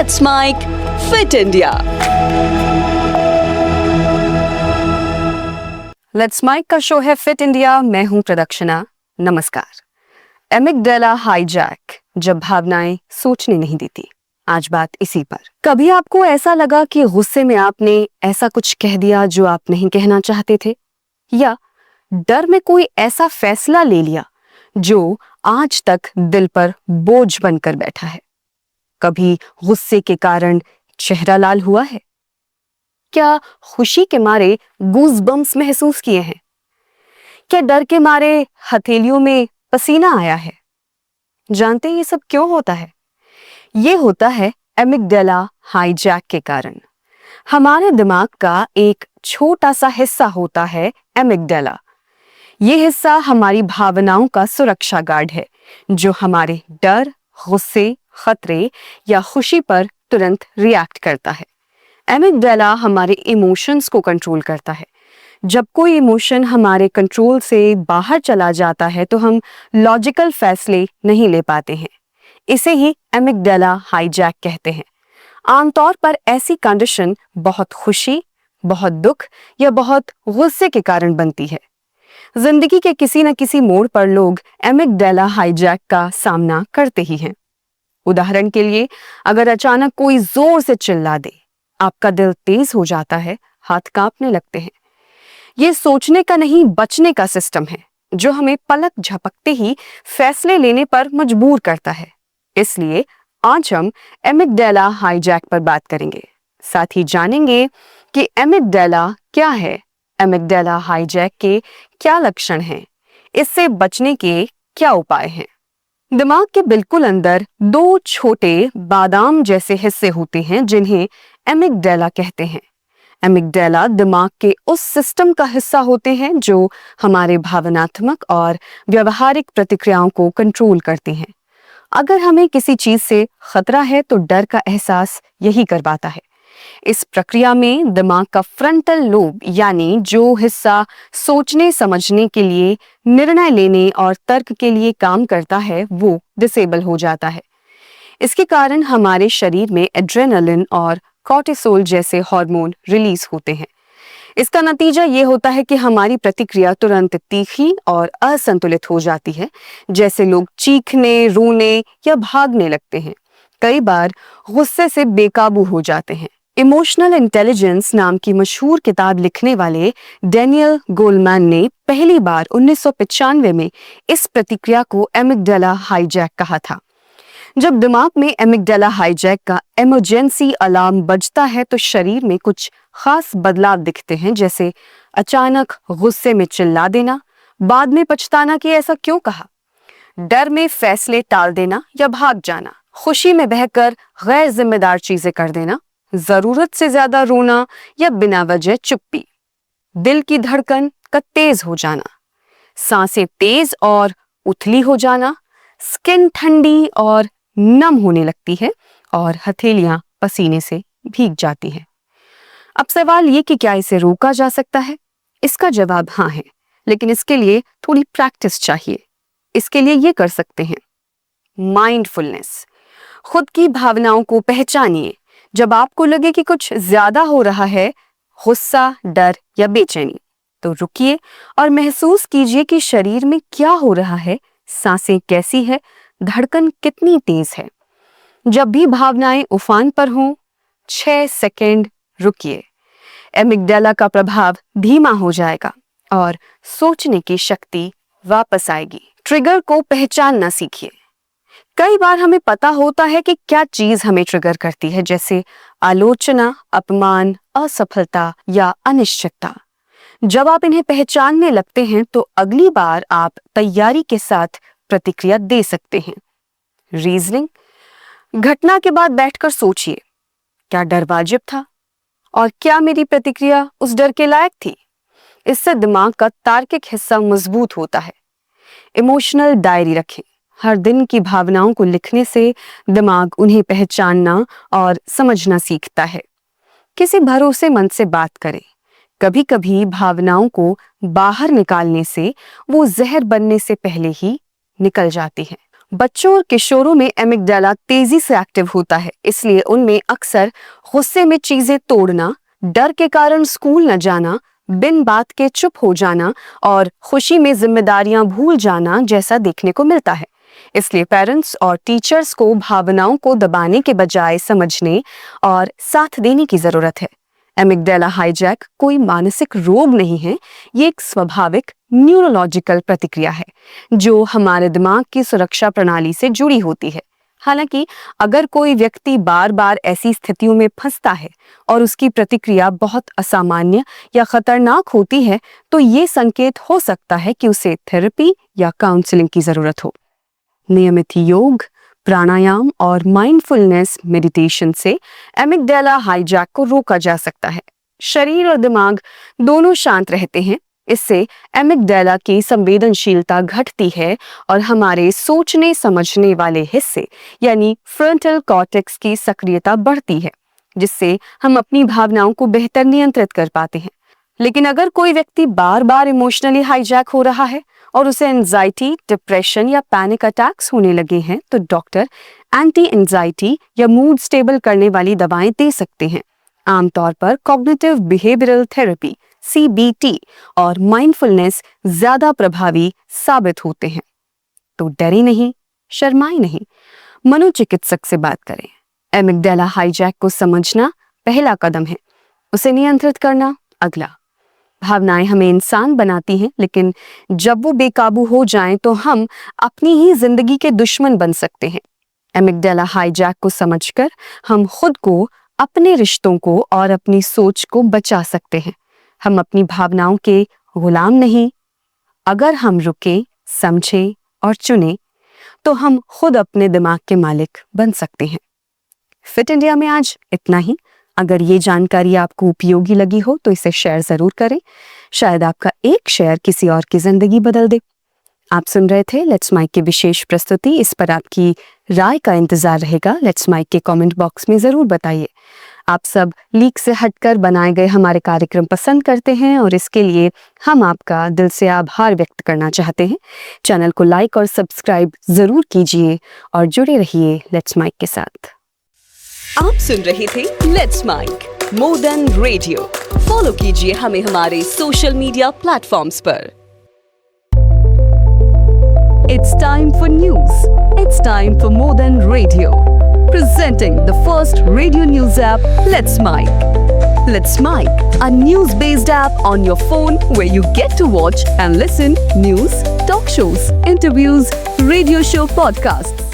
Let's Make Fit India. Let's mike का शो है फिट इंडिया। मैं हूं प्रदक्षिणा। नमस्कार। एमिगडाला हाईजैक, जब भावनाएं सोचने नहीं देती। आज बात इसी पर। कभी आपको ऐसा लगा कि गुस्से में आपने ऐसा कुछ कह दिया जो आप नहीं कहना चाहते थे, या डर में कोई ऐसा फैसला ले लिया जो आज तक दिल पर बोझ बनकर बैठा है? कभी गुस्से के कारण चेहरा लाल हुआ है? क्या खुशी के मारे गूज़बम्प्स महसूस किए हैं? क्या डर के मारे हथेलियों में पसीना आया है? जानते हैं ये सब क्यों होता है? ये होता है एमिगडाला हाईजैक के कारण। हमारे दिमाग का एक छोटा सा हिस्सा होता है एमिगडाला। ये हिस्सा हमारी भावनाओं का सुरक्षा गार्ड है, जो हमारे डर, गुस्से, खतरे या खुशी पर तुरंत रिएक्ट करता है। एमिगडाला हमारे इमोशंस को कंट्रोल करता है। जब कोई इमोशन हमारे कंट्रोल से बाहर चला जाता है तो हम लॉजिकल फैसले नहीं ले पाते हैं। इसे ही एमिगडाला हाईजैक कहते हैं। आमतौर पर ऐसी कंडीशन बहुत खुशी, बहुत दुख या बहुत गुस्से के कारण बनती है। जिंदगी के किसी न किसी मोड़ पर लोग एमिगडाला हाईजैक का सामना करते ही हैं। उदाहरण के लिए, अगर अचानक कोई जोर से चिल्ला दे, आपका दिल तेज हो जाता है, हाथ कांपने लगते हैं। ये सोचने का नहीं, बचने का सिस्टम है, जो हमें पलक झपकते ही फैसले लेने पर मजबूर करता है। इसलिए आज हम एमिगडाला हाईजैक पर बात करेंगे। साथ ही जानेंगे कि एमिगडाला क्या है, एमिगडाला हाईजैक के क्या लक्षण हैं, इससे बचने के क्या उपाय हैं। दिमाग के बिल्कुल अंदर दो छोटे बादाम जैसे हिस्से होते हैं जिन्हें एमिगडाला कहते हैं। एमिगडाला दिमाग के उस सिस्टम का हिस्सा होते हैं जो हमारे भावनात्मक और व्यवहारिक प्रतिक्रियाओं को कंट्रोल करते हैं। अगर हमें किसी चीज से खतरा है तो डर का एहसास यही करवाता है। इस प्रक्रिया में दिमाग का फ्रंटल लोब, यानी जो हिस्सा सोचने समझने के लिए, निर्णय लेने और तर्क के लिए काम करता है, वो डिसेबल हो जाता है। इसके कारण हमारे शरीर में एड्रेनालिन और कॉर्टिसोल जैसे हार्मोन रिलीज होते हैं। इसका नतीजा ये होता है कि हमारी प्रतिक्रिया तुरंत तीखी और असंतुलित हो जाती है, जैसे लोग चीखने, रोने या भागने लगते हैं। कई बार गुस्से से बेकाबू हो जाते हैं। इमोशनल इंटेलिजेंस नाम की मशहूर किताब लिखने वाले डैनियल गोलमैन ने पहली बार 1995 में इस प्रतिक्रिया को एमिगडाला हाईजैक कहा था। जब दिमाग में एमिगडाला हाईजैक का इमरजेंसी अलार्म बजता है तो शरीर में कुछ खास बदलाव दिखते हैं, जैसे अचानक गुस्से में चिल्ला देना, बाद में पछताना कि ऐसा क्यों कहा, डर में फैसले टाल देना या भाग जाना, खुशी में बहकर गैर जिम्मेदार चीजें कर देना, जरूरत से ज्यादा रोना या बिना वजह चुप्पी, दिल की धड़कन का तेज हो जाना, सांसें तेज और उथली हो जाना, स्किन ठंडी और नम होने लगती है और हथेलियां पसीने से भीग जाती हैं। अब सवाल ये कि क्या इसे रोका जा सकता है? इसका जवाब हाँ है, लेकिन इसके लिए थोड़ी प्रैक्टिस चाहिए। इसके लिए ये कर सकते हैं माइंडफुलनेस। खुद की भावनाओं को पहचानिए। जब आपको लगे कि कुछ ज्यादा हो रहा है, गुस्सा, डर या बेचैनी, तो रुकिए और महसूस कीजिए कि शरीर में क्या हो रहा है, सांसें कैसी है, धड़कन कितनी तेज है। जब भी भावनाएं उफान पर हों, 6 सेकंड रुकिए। एमिगडाला का प्रभाव धीमा हो जाएगा और सोचने की शक्ति वापस आएगी। ट्रिगर को पहचानना सीखिए। कई बार हमें पता होता है कि क्या चीज हमें ट्रिगर करती है, जैसे आलोचना, अपमान, असफलता या अनिश्चितता। जब आप इन्हें पहचानने लगते हैं तो अगली बार आप तैयारी के साथ प्रतिक्रिया दे सकते हैं। रीजनिंग। घटना के बाद बैठकर सोचिए, क्या डर वाजिब था और क्या मेरी प्रतिक्रिया उस डर के लायक थी? इससे दिमाग का तार्किक हिस्सा मजबूत होता है। इमोशनल डायरी रखें। हर दिन की भावनाओं को लिखने से दिमाग उन्हें पहचानना और समझना सीखता है। किसी भरोसेमंद से बात करें। कभी कभी भावनाओं को बाहर निकालने से वो जहर बनने से पहले ही निकल जाती है। बच्चों और किशोरों में एमिगडाला तेजी से एक्टिव होता है, इसलिए उनमें अक्सर गुस्से में चीजें तोड़ना, डर के कारण स्कूल न जाना, बिन बात के चुप हो जाना और खुशी में जिम्मेदारियां भूल जाना जैसा देखने को मिलता है। इसलिए पेरेंट्स और टीचर्स को भावनाओं को दबाने के बजाय समझने और साथ देने की जरूरत है। एमिगडाला हाईजैक कोई मानसिक रोग नहीं है, ये एक स्वाभाविक न्यूरोलॉजिकल प्रतिक्रिया है जो हमारे दिमाग की सुरक्षा प्रणाली से जुड़ी होती है। हालांकि अगर कोई व्यक्ति बार बार ऐसी स्थितियों में फंसता है और उसकी प्रतिक्रिया बहुत असामान्य या खतरनाक होती है, तो ये संकेत हो सकता है कि उसे थेरेपी या काउंसलिंग की जरूरत हो। नियमित योग, प्राणायाम और माइंडफुलनेस मेडिटेशन से एमिगडाला हाईजैक को रोका जा सकता है। शरीर और दिमाग दोनों शांत रहते हैं। इससे एमिगडाला की संवेदनशीलता घटती है और हमारे सोचने समझने वाले हिस्से यानी फ्रंटल कॉर्टेक्स की सक्रियता बढ़ती है, जिससे हम अपनी भावनाओं को बेहतर नियंत्रित कर पाते हैं। लेकिन अगर कोई व्यक्ति बार बार इमोशनली हाईजैक हो रहा है और उसे एंजाइटी, डिप्रेशन या पैनिक अटैक्स होने लगे हैं, तो डॉक्टर एंटी एंजाइटी या मूड स्टेबल करने वाली दवाएं दे सकते हैं। आमतौर पर कॉग्निटिव बिहेवियरल थेरेपी CBT और माइंडफुलनेस ज्यादा प्रभावी साबित होते हैं। तो डरे नहीं, शर्माए नहीं, मनोचिकित्सक से बात करें। एमिगडाला हाईजैक को समझना पहला कदम है, उसे नियंत्रित करना अगला। भावनाएं हमें इंसान बनाती हैं, लेकिन जब वो बेकाबू हो जाएं तो हम अपनी ही जिंदगी के दुश्मन बन सकते हैं। एमिगडाला हाईजैक को समझकर हम खुद को, अपने रिश्तों को और अपनी सोच को बचा सकते हैं। हम अपनी भावनाओं के गुलाम नहीं। अगर हम रुके, समझे और चुने, तो हम खुद अपने दिमाग के मालिक बन सकते हैं। फिट इंडिया में आज इतना ही। अगर ये जानकारी आपको उपयोगी लगी हो तो इसे शेयर जरूर करें। शायद आपका एक शेयर किसी और की जिंदगी बदल दे। आप सुन रहे थे लेट्स माइक की विशेष प्रस्तुति। इस पर आपकी राय का इंतजार रहेगा। लेट्स माइक के कमेंट बॉक्स में जरूर बताइए। आप सब लीक से हटकर बनाए गए हमारे कार्यक्रम पसंद करते हैं और इसके लिए हम आपका दिल से आभार व्यक्त करना चाहते हैं। चैनल को लाइक और सब्सक्राइब जरूर कीजिए और जुड़े रहिए लेट्स माइक के साथ। आप सुन रहे थे let's mike more than radio. Follow कीजिए हमें हमारे सोशल मीडिया प्लेटफॉर्म्स पर। It's time for news. It's time for more than radio. Presenting the first radio news app, Let's Mic. Let's Mic, a news-based app on your phone where you get to watch and listen news, talk shows, interviews, radio show podcasts.